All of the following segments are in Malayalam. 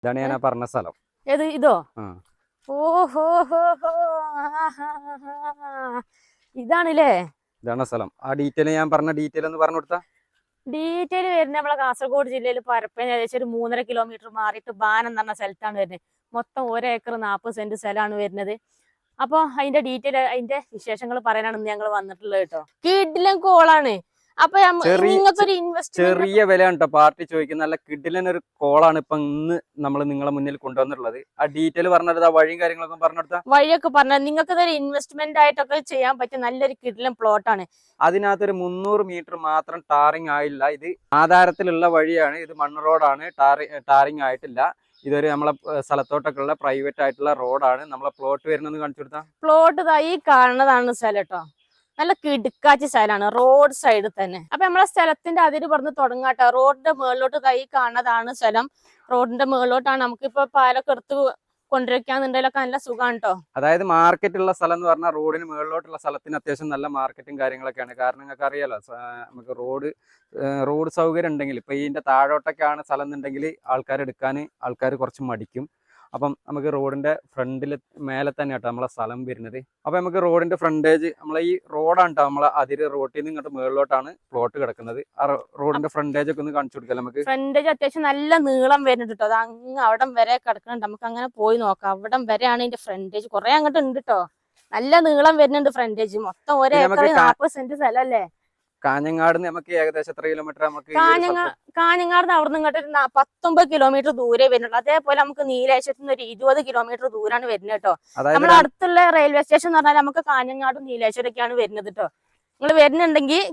ഇതാണ് ഞാൻ പറഞ്ഞ സ്ഥലം. ഏത് ഇതോ? ആ ഓഹോ ഇതാണല്ലേ? ഇതാണ് സ്ഥലം. ആ ഡീറ്റെയിൽ ഞാൻ പറഞ്ഞ ഡീറ്റെയിൽ ഒന്ന് പറഞ്ഞു കൊടുത്താ. ഡീറ്റെയിൽ വരുന്നത് നമ്മളെ കാസർഗോഡ് ജില്ലയിൽ പരപ്പന ഏകദേശം ഒരു 3.5 കിലോമീറ്റർ മാറിയിട്ട് ബാനം എന്ന് പറഞ്ഞ സ്ഥലത്താണ് വരുന്നത്. മൊത്തം 1 ഏക്കർ 40 സെന്റ് സ്ഥലമാണ് വരുന്നത്. അപ്പൊ അതിന്റെ ഡീറ്റെയിൽ അതിന്റെ വിശേഷങ്ങൾ പറയാനാണ് ഞങ്ങൾ വന്നിട്ടുള്ളത് കേട്ടോ. കിടിലൻ കോളാണ്. അപ്പൊ നിങ്ങൾക്കൊരു ചെറിയ വിലയാണ് കേട്ടോ പാർട്ടി ചോദിക്കുന്നത്. നല്ല കിടിലൻ ഒരു കോളാണ് ഇപ്പൊ ഇന്ന് നമ്മൾ നിങ്ങളെ മുന്നിൽ കൊണ്ടുവന്നിട്ടുള്ളത്. ആ ഡീറ്റെയിൽ പറഞ്ഞെടുത്ത വഴിയും കാര്യങ്ങളൊക്കെ പറഞ്ഞെടുത്ത വഴിയൊക്കെ പറഞ്ഞാൽ നിങ്ങൾക്ക് ഇതൊരു ഇൻവെസ്റ്റ്മെന്റ് ആയിട്ടൊക്കെ ചെയ്യാൻ പറ്റിയ നല്ലൊരു കിടിലൻ പ്ലോട്ടാണ്. അതിനകത്തൊരു 300 മീറ്റർ മാത്രം ടാറിങ് ആയില്ല. ഇത് ആധാരത്തിലുള്ള വഴിയാണ്. ഇത് മണ്ണ് റോഡാണ്. ടാറിങ് ആയിട്ടില്ല. ഇതൊരു നമ്മളെ സ്ഥലത്തോട്ടൊക്കെ ഉള്ള പ്രൈവറ്റ് ആയിട്ടുള്ള റോഡാണ്. നമ്മളെ പ്ലോട്ട് വരുന്നത് കാണിച്ചു കൊടുത്താ. പ്ലോട്ട് ഈ കാണുന്നതാണ് സ്ഥലം കേട്ടോ. നല്ല കിടുക്കാച്ചി സ്ഥലമാണ്, റോഡ് സൈഡിൽ തന്നെ. അപ്പൊ നമ്മളെ സ്ഥലത്തിന്റെ അതിര് പറഞ്ഞ് തുടങ്ങാട്ടോ. റോഡിന്റെ മുകളിലോട്ട് ഈ കാണുന്നതാണ് സ്ഥലം. റോഡിന്റെ മുകളിലോട്ടാണ് നമുക്കിപ്പോ പാലൊക്കെ എടുത്ത് കൊണ്ടുവയ്ക്കാന്നുണ്ടെങ്കിലൊക്കെ നല്ല സുഖമാണ് കേട്ടോ. അതായത് മാർക്കറ്റുള്ള സ്ഥലം എന്ന് പറഞ്ഞാൽ റോഡിന് മുകളിലോട്ടുള്ള സ്ഥലത്തിന് അത്യാവശ്യം നല്ല മാർക്കറ്റും കാര്യങ്ങളൊക്കെയാണ്. കാരണം നിങ്ങൾക്ക് അറിയാലോ, നമുക്ക് റോഡ് സൗകര്യം ഉണ്ടെങ്കിൽ ഇപ്പൊ ഇതിന്റെ താഴോട്ടൊക്കെയാണ് സ്ഥലം എന്നുണ്ടെങ്കിൽ ആൾക്കാർ കുറച്ച് മടിക്കും. അപ്പം നമുക്ക് റോഡിന്റെ ഫ്രണ്ടിൽ മേലെ തന്നെ കേട്ടോ നമ്മളെ സ്ഥലം വരുന്നത്. അപ്പൊ നമുക്ക് റോഡിന്റെ ഫ്രണ്ടേജ് നമ്മളെ ഈ റോഡാണ് കേട്ടോ. നമ്മളെ അതിര് റോട്ടിൽ നിന്ന് ഇങ്ങോട്ട് മുകളിലോട്ടാണ് പ്ലോട്ട് കിടക്കുന്നത്. ആ റോഡിന്റെ ഫ്രണ്ടേജ് ഒക്കെ ഒന്ന് കാണിച്ചു കൊടുക്കാം നമുക്ക്. ഫ്രണ്ടേജ് അത്യാവശ്യം നല്ല നീളം വരുന്നുണ്ട് കേട്ടോ. അത് അങ്ങ് അവിടം വരെ കിടക്കുന്നുണ്ട്. നമുക്ക് അങ്ങനെ പോയി നോക്കാം. അവിടം വരെയാണ് ഇതിന്റെ ഫ്രണ്ടേജ്. കുറെ അങ്ങോട്ട് ഉണ്ട് കേട്ടോ. നല്ല നീളം വരുന്നുണ്ട് ഫ്രണ്ടേജ്. മൊത്തം 1 ഏക്കർ 40 സെന്റ് സ്ഥലം അല്ലേ? കാഞ്ഞങ്ങാട് നമുക്ക് ഏകദേശം എത്ര കിലോമീറ്റർ? നമുക്ക് കാഞ്ഞങ്ങാട് അവിടെ നിന്ന് ഇങ്ങോട്ട് 19 കിലോമീറ്റർ ദൂരെ വരുന്നുള്ളൂ. അതേപോലെ നമുക്ക് നീലേശ്വരത്ത് നിന്ന് ഒരു 20 കിലോമീറ്റർ ദൂരാണ് വരുന്നത് കേട്ടോ. നമ്മുടെ അടുത്തുള്ള റെയിൽവേ സ്റ്റേഷൻ എന്ന് പറഞ്ഞാൽ നമുക്ക് കാഞ്ഞങ്ങാടും നീലേശ്വരൊക്കെയാണ് വരുന്നത് കേട്ടോ. നിങ്ങൾ വരുന്നുണ്ടെങ്കിൽ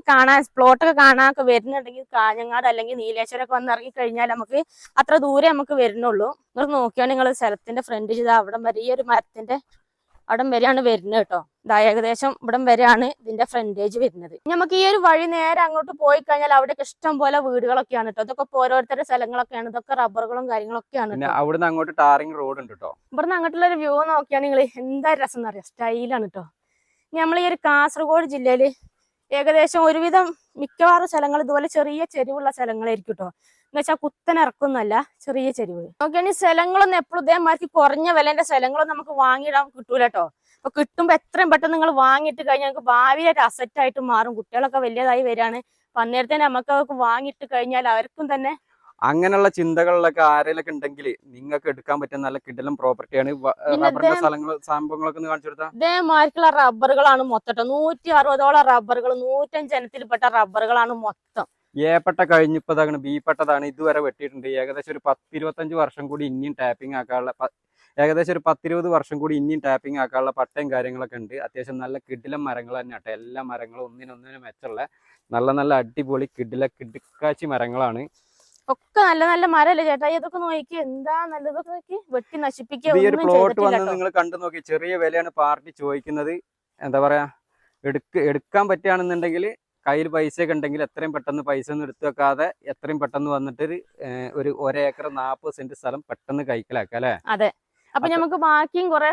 പ്ലോട്ടൊക്കെ കാണാനൊക്കെ വരുന്നുണ്ടെങ്കിൽ കാഞ്ഞങ്ങാട് അല്ലെങ്കിൽ നീലേശ്വരൊക്കെ വന്ന് ഇറങ്ങി കഴിഞ്ഞാൽ നമുക്ക് അത്ര ദൂരെ നമുക്ക് വരുന്നുള്ളൂ. നിങ്ങൾ നോക്കിയാൽ നിങ്ങൾ സ്ഥലത്തിന്റെ ഫ്രണ്ട് ചെയ്താൽ അവിടം വരെ ഈ ഒരു മരത്തിന്റെ അവിടം വരെയാണ് വരുന്നത് കേട്ടോ. ഏകദേശം ഇവിടം വരെയാണ് ഇതിന്റെ ഫ്രണ്ടേജ് വരുന്നത്. നമുക്ക് ഈ ഒരു വഴി നേരെ അങ്ങോട്ട് പോയി കഴിഞ്ഞാൽ അവിടെയൊക്കെ ഇഷ്ടം പോലെ വീടുകളൊക്കെയാണ് കേട്ടോ. ഇതൊക്കെ ഓരോരുത്തരുടെ സ്ഥലങ്ങളൊക്കെയാണ്. ഇതൊക്കെ റബ്ബറുകളും കാര്യങ്ങളൊക്കെയാണ്. അവിടുന്ന് അങ്ങോട്ട് ടാറിങ് റോഡ് ഉണ്ട് കേട്ടോ. ഇവിടുന്ന് അങ്ങോട്ടുള്ള ഒരു വ്യൂ നോക്കിയാൽ നിങ്ങൾ എന്താ രസം എന്നറിയാം. സ്റ്റൈലാണ് കേട്ടോ. നമ്മൾ ഈ ഒരു കാസർഗോഡ് ജില്ലയില് ഏകദേശം ഒരുവിധം മിക്കവാറും സ്ഥലങ്ങൾ ഇതുപോലെ ചെറിയ ചെരിവുള്ള സ്ഥലങ്ങളായിരിക്കും കേട്ടോ. എന്ന് വെച്ചാൽ കുത്തനിറക്കൊന്നുമല്ല, ചെറിയ ചെരിവ്. നോക്കിയാണെങ്കിൽ സ്ഥലങ്ങളൊന്നും എപ്പോഴും ഇതേമാതിരി കുറഞ്ഞ വിലന്റെ സ്ഥലങ്ങളൊന്നും നമുക്ക് വാങ്ങിയിടാൻ കിട്ടൂല കേട്ടോ. അപ്പൊ കിട്ടുമ്പോ എത്രയും പെട്ടെന്ന് നിങ്ങൾ വാങ്ങിയിട്ട് കഴിഞ്ഞാൽ നമുക്ക് ഭാവിയിൽ ഒരു അസറ്റ് ആയിട്ട് മാറും. കുട്ടികളൊക്കെ വലിയതായി വരികയാണ്. അപ്പൊ അന്നേരത്തെ നമുക്ക് അതൊക്കെ വാങ്ങിയിട്ട് കഴിഞ്ഞാൽ അവർക്കും തന്നെ അങ്ങനെയുള്ള ചിന്തകളിലൊക്കെ ആരെങ്കിലും ഉണ്ടെങ്കിൽ നിങ്ങൾക്ക് എടുക്കാൻ പറ്റിയ നല്ല കിടിലൻ പ്രോപ്പർട്ടിയാണ്. സംഭവങ്ങളൊക്കെ കാണിച്ചു കൊടുത്താൽ ഇതേമാതിരിക്കുള്ള റബ്ബറുകളാണ് മൊത്തം 160ഓളം റബ്ബറുകൾ, 105 ഇനത്തിൽപ്പെട്ട റബ്ബറുകളാണ് മൊത്തം. ഏപ്പെട്ട കഴിഞ്ഞിപ്പതാണ്, ബീപ്പെട്ടതാണ്. ഇതുവരെ വെട്ടിയിട്ടുണ്ട്. ഏകദേശം ഒരു 10-25 വർഷം കൂടി ഇനിയും ടാപ്പിംഗ് ആക്കാനുള്ള പട്ടയും കാര്യങ്ങളൊക്കെ ഉണ്ട്. അത്യാവശ്യം നല്ല കിടിലം മരങ്ങൾ തന്നെ കേട്ടോ. എല്ലാ മരങ്ങളും ഒന്നിനൊന്നിനും മെച്ചുള്ള നല്ല അടിപൊളി കിടുക്കാച്ചി മരങ്ങളാണ്. ഒക്കെ നല്ല നല്ല മരല്ലേ ചേട്ടാ. ഇതൊക്കെ നോക്കി എന്താ നല്ലതൊക്കെ നോക്കി വെട്ടി നശിപ്പിക്കുക. ഈ ഒരു പ്ലോട്ട് വന്ന് നിങ്ങൾ കണ്ടു നോക്കി. ചെറിയ വിലയാണ് പാർട്ടി ചോദിക്കുന്നത്. എന്താ പറയാ, എടുക്കാൻ പറ്റുകയാണെന്നുണ്ടെങ്കിൽ കയ്യിൽ പൈസയൊക്കെ ഉണ്ടെങ്കിൽ എത്രയും പെട്ടെന്ന് പൈസ ഒന്നും എടുത്തു വെക്കാതെ എത്രയും പെട്ടെന്ന് വന്നിട്ട് ഒരു 1 ഏക്കർ 40 സെന്റ് സ്ഥലം പെട്ടെന്ന് കൈക്കലാക്കാം അല്ലെ? അതെ. അപ്പൊ നമുക്ക് ബാക്കിയും കുറെ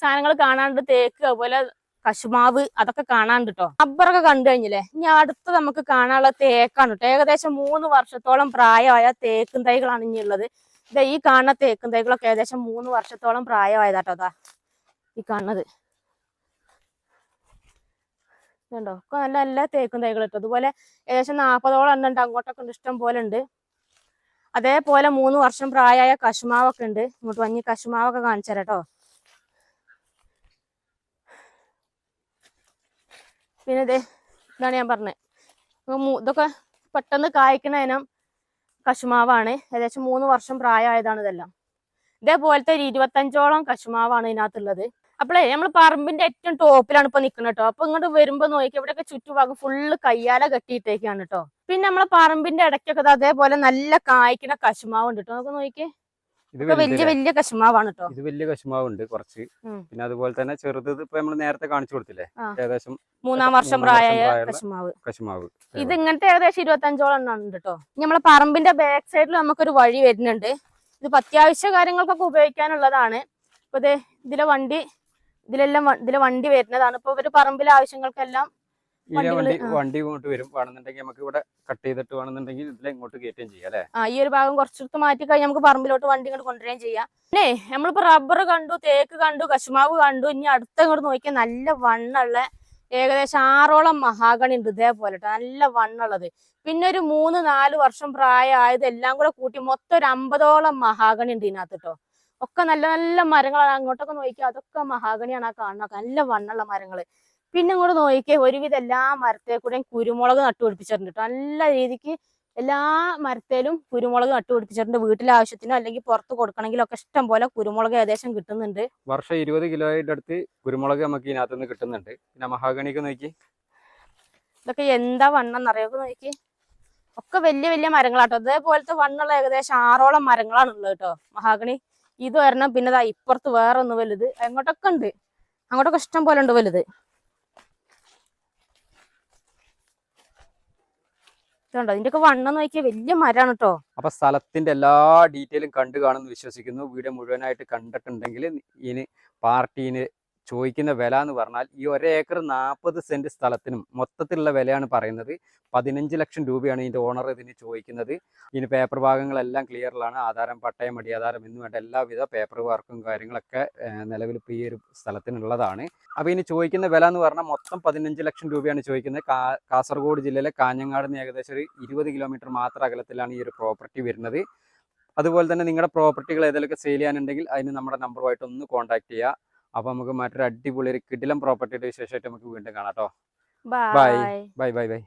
സാധനങ്ങൾ കാണാണ്ട്. തേക്ക്, അതുപോലെ കശുമാവ്, അതൊക്കെ കാണാണ്ട് കേട്ടോ. റബ്ബറൊക്കെ കണ്ടു കഴിഞ്ഞില്ലേ. ഇനി അടുത്ത് നമുക്ക് കാണാനുള്ള തേക്കാണ് കേട്ടോ. ഏകദേശം 3 വർഷത്തോളം പ്രായമായ തേക്കും തൈകളാണ് ഇനി ഉള്ളത്. ഈ കാണുന്ന തേക്കും തൈകളൊക്കെ ഏകദേശം 3 വർഷത്തോളം പ്രായമായതാട്ടോ. അതാ ഈ കാണുന്നത് ണ്ടോ. ഒക്കെ നല്ല നല്ല തേക്കും തൈകൾ കേട്ടോ. അതുപോലെ ഏകദേശം 40ഓളം എണ്ണം ഉണ്ട്. അങ്ങോട്ടൊക്കെ ഉണ്ട്, ഇഷ്ടം പോലെ ഉണ്ട്. അതേപോലെ 3 വർഷം പ്രായമായ കശുമാവൊക്കെ ഉണ്ട്. ഇങ്ങോട്ട് വഞ്ഞി കശുമാവൊക്കെ കാണിച്ചു തരാം കേട്ടോ. പിന്നെ ഇതാണ് ഞാൻ പറഞ്ഞത്. ഇതൊക്കെ പെട്ടെന്ന് കായ്ക്കണ ഇനം കശുമാവാണ്. ഏകദേശം 3 വർഷം പ്രായമായതാണ് ഇതെല്ലാം. ഇതേപോലത്തെ ഒരു 25ഓളം കശുമാവാണ് ഇതിനകത്തുള്ളത്. അപ്പോഴേ നമ്മൾ പറമ്പിന്റെ ഏറ്റവും ടോപ്പിലാണ് ഇപ്പൊ നിൽക്കുന്നത് കേട്ടോ. അപ്പൊ ഇങ്ങോട്ട് വരുമ്പോ നോക്കി ഇവിടെയൊക്കെ ചുറ്റുഭാഗം ഫുള്ള് കയ്യാല കെട്ടിയിട്ടേക്കാണ് കേട്ടോ. പിന്നെ നമ്മളെ പറമ്പിന്റെ ഇടയ്ക്കൊക്കെ അതേപോലെ നല്ല കായ്ക്കുന്ന കശുമാവുണ്ട് കേട്ടോ. നമുക്ക് നോക്കിയേ, വലിയ കശുമാവാണ് കേട്ടോ. ഇത് വലിയ കശുമാവുണ്ട് കുറച്ച്. പിന്നെ അതുപോലെ തന്നെ ചെറുത് ഇപ്പൊ നമ്മൾ നേരത്തെ കാണിച്ചു കൊടുത്തില്ലേ, ഏകദേശം 3 വർഷം പ്രായമായ കശുമാവ്. ഇത് ഇങ്ങനത്തെ ഏകദേശം 25ഓളം എണ്ണം ഉണ്ട് കേട്ടോ. നമ്മളെ പറമ്പിന്റെ ബാക്ക് സൈഡിൽ നമുക്കൊരു വഴി വരുന്നുണ്ട്. ഇത് അത്യാവശ്യ കാര്യങ്ങൾക്കൊക്കെ ഉപയോഗിക്കാനുള്ളതാണ്. ഇപ്പൊ ഇതിലെ വണ്ടി വരുന്നതാണ്. ഇപ്പൊ ഇവര് പറമ്പിലെ ആവശ്യങ്ങൾക്കെല്ലാം ഇതിലെ വണ്ടികള്, വണ്ടി ഇങ്ങോട്ട് വരും. വേണമെന്നുണ്ടെങ്കിൽ നമുക്ക് ഇവിടെ കട്ട് ചെയ്തിട്ട് വേണമെന്നുണ്ടെങ്കിൽ ഇതിലെ ഇങ്ങോട്ട് കയറ്റുകയും ചെയ്യാം അല്ലെ. ഈ ഒരു ഭാഗം കുറച്ചെടുത്ത് മാറ്റി കഴിഞ്ഞാൽ നമുക്ക് പറമ്പിലോട്ട് വണ്ടി ഇങ്ങോട്ട് കൊണ്ടുവരികയും ചെയ്യാം. പിന്നെ നമ്മളിപ്പോ റബ്ബർ കണ്ടു, തേക്ക് കണ്ടു, കശുമാവ് കണ്ടു. ഇനി അടുത്ത ഇങ്ങോട്ട് നോക്കിയാൽ നല്ല വണ്ണുള്ള ഏകദേശം 6ഓളം മഹാഗണി ഉണ്ട് ഇതേപോലെ ട്ടോ. നല്ല വണ്ണുള്ളത്. പിന്നെ ഒരു 3-4 വർഷം പ്രായമായത് എല്ലാം കൂടെ കൂട്ടി മൊത്തം ഒരു 50ഓളം മഹാഗണി ഉണ്ട് ഇതിനകത്ത് ട്ടോ. ഒക്കെ നല്ല നല്ല മരങ്ങളാണ്. അങ്ങോട്ടൊക്കെ നോക്കിയാൽ അതൊക്കെ മഹാഗണിയാണ് ആ കാണുന്നത്. നല്ല വണ്ണുള്ള മരങ്ങള്. പിന്നെ ഇങ്ങോട്ട് നോക്കിയാൽ ഒരുവിധം എല്ലാ മരത്തെ കൂടെയും കുരുമുളക് നട്ടുപിടിപ്പിച്ചിട്ടുണ്ട് ട്ടോ. നല്ല രീതിക്ക് എല്ലാ മരത്തേലും കുരുമുളക് നട്ടുപിടിപ്പിച്ചിട്ടുണ്ട്. വീട്ടിലെ ആവശ്യത്തിനോ അല്ലെങ്കിൽ പുറത്ത് കൊടുക്കണമെങ്കിലൊക്കെ ഇഷ്ടം പോലെ കുരുമുളക് ഏകദേശം കിട്ടുന്നുണ്ട്. വർഷം 20 കിലോയുടെ അടുത്ത് കുരുമുളക് നമുക്ക് ഇതിനകത്ത് നിന്ന് കിട്ടുന്നുണ്ട്. പിന്നെ മഹാഗണിക്ക് നോക്കി, ഇതൊക്കെ എന്താ വണ്ണം എന്നറിയൊക്കെ നോക്കി. ഒക്കെ വലിയ വലിയ മരങ്ങളാട്ടോ. അതേപോലത്തെ വണ്ണുള്ള ഏകദേശം 6ഓളം മരങ്ങളാണ് ഉള്ളത് കേട്ടോ മഹാഗണി. ഇത് വരണം. പിന്നെ ദാ ഇപ്പുറത്ത് വേറെ ഒന്ന് വലുത് അങ്ങോട്ടൊക്കെ ഉണ്ട്. അങ്ങോട്ടൊക്കെ ഇഷ്ടം പോലെ ഉണ്ട് വലുത്. ഇതുണ്ടോ ഇതിന്റെയൊക്കെ വണ്ണം നോക്കിയാൽ വലിയ മരമാണ് കേട്ടോ. അപ്പൊ സ്ഥലത്തിന്റെ എല്ലാ ഡീറ്റെയിലും കണ്ടു കാണുമെന്ന് വിശ്വസിക്കുന്നു. വീഡിയോ മുഴുവനായിട്ട് കണ്ടിട്ടുണ്ടെങ്കിൽ ഇനി പാർട്ടീന് ചോദിക്കുന്ന വില എന്ന് പറഞ്ഞാൽ ഈ 1 ഏക്കർ 40 സെന്റ് സ്ഥലത്തിനും മൊത്തത്തിലുള്ള വിലയാണ് പറയുന്നത്. 15 ലക്ഷം രൂപയാണ് ഇതിന്റെ ഓണർ ഇതിന് ചോദിക്കുന്നത്. ഇതിന് പേപ്പർ ഭാഗങ്ങളെല്ലാം ക്ലിയറിലാണ്. ആധാരം, പട്ടയം, അടിയാധാരം എന്ന് വേണ്ട എല്ലാവിധ പേപ്പർ വർക്കും കാര്യങ്ങളൊക്കെ നിലവിൽ ഇപ്പോൾ ഈ ഒരു സ്ഥലത്തിനുള്ളതാണ്. അപ്പോൾ ഇതിന് ചോദിക്കുന്ന വില എന്ന് പറഞ്ഞാൽ മൊത്തം 15 ലക്ഷം രൂപയാണ് ചോദിക്കുന്നത്. കാസർഗോഡ് ജില്ലയിലെ കാഞ്ഞങ്ങാട് നിന്ന് ഏകദേശം ഒരു 20 കിലോമീറ്റർ മാത്രം അകലത്തിലാണ് ഈ ഒരു പ്രോപ്പർട്ടി വരുന്നത്. അതുപോലെ തന്നെ നിങ്ങളുടെ പ്രോപ്പർട്ടികൾ ഏതെങ്കിലുമൊക്കെ സെയിൽ ചെയ്യാനുണ്ടെങ്കിൽ അതിന് നമ്മുടെ നമ്പറുമായിട്ട് ഒന്ന് കോൺടാക്ട് ചെയ്യുക. അപ്പോൾ നമുക്ക് മറ്റൊരു അടിപൊളി ഒരു കിടിലം പ്രോപ്പർട്ടിയുടെ വിശേഷമായിട്ട് നമുക്ക് വീണ്ടും കാണാം കേട്ടോ. Bye bye bye bye.